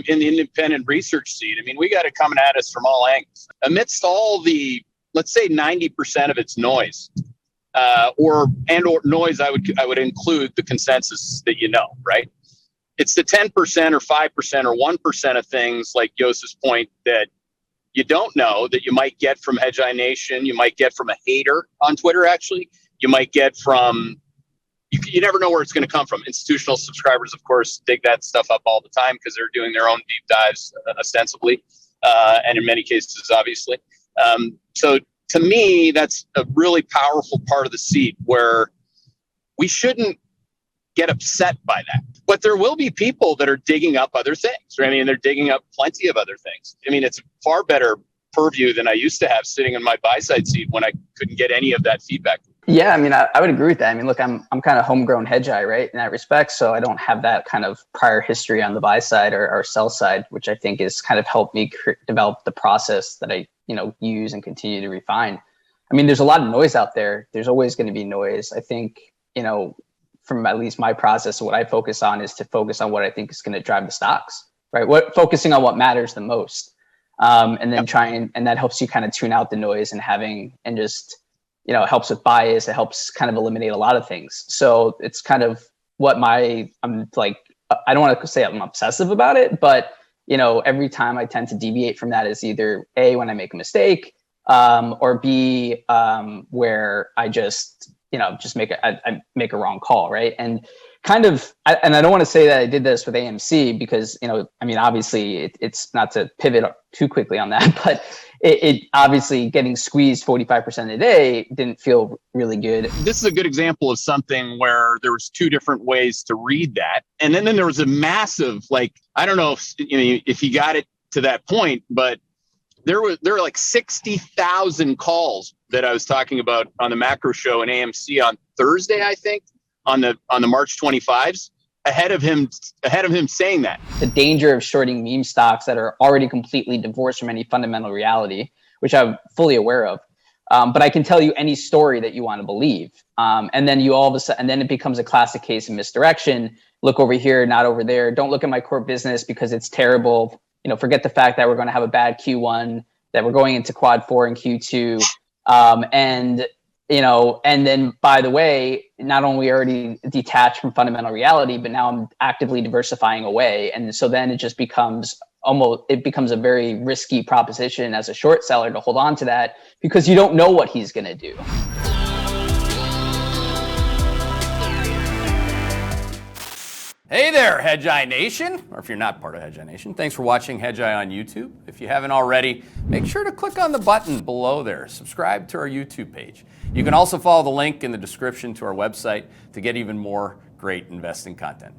in the independent research seat. I mean, we got it coming at us from all angles. Amidst all the, let's say 90% of its noise, or noise, I would include the consensus that right? It's the 10% or 5% or 1% of things like Yosa's point that you don't know that you might get from Hedgeye Nation, you might get from a hater on Twitter, actually. You might get from, you never know where it's going to come from. Institutional subscribers, of course, dig that stuff up all the time because they're doing their own deep dives, ostensibly, and in many cases, obviously. So to me, that's a really powerful part of the seat where we shouldn't get upset by that. But there will be people that are digging up other things. Right? I mean, they're digging up plenty of other things. I mean, it's a far better purview than I used to have sitting in my buy-side seat when I couldn't get any of that feedback. Yeah, I mean, I would agree with that. I mean, look, I'm kind of homegrown Hedgeye, right, in that respect. So I don't have that kind of prior history on the buy side or sell side, which I think has kind of helped me develop the process that I, use and continue to refine. I mean, there's a lot of noise out there. There's always going to be noise. I think, from at least my process, what I focus on is to focus on what I think is going to drive the stocks, right? Focusing on what matters the most. And then and that helps you kind of tune out the noise and just, it helps with bias. It helps kind of eliminate a lot of things. So it's kind of what I'm like, I don't want to say I'm obsessive about it, but, every time I tend to deviate from that is either A, when I make a mistake, or B, where I just make a wrong call, right? And kind of, and I don't want to say that I did this with AMC because, obviously it's not to pivot too quickly on that, but it obviously getting squeezed 45% a day didn't feel really good. This is a good example of something where there was two different ways to read that. And then there was a massive, I don't know if you got it to that point, but there were like 60,000 calls that I was talking about on the macro show in AMC on Thursday, I think, on the March 25s, ahead of him saying that. The danger of shorting meme stocks that are already completely divorced from any fundamental reality, which I'm fully aware of. But I can tell you any story that you want to believe. And then and then it becomes a classic case of misdirection. Look over here, not over there. Don't look at my core business because it's terrible. Forget the fact that we're going to have a bad Q1, that we're going into quad 4 and Q2. And then by the way, not only already detached from fundamental reality, but now I'm actively diversifying away. And so then it just becomes a very risky proposition as a short seller to hold on to that because you don't know what he's going to do. Hey there, Hedgeye Nation, or if you're not part of Hedgeye Nation, thanks for watching Hedgeye on YouTube. If you haven't already, make sure to click on the button below there. Subscribe to our YouTube page. You can also follow the link in the description to our website to get even more great investing content.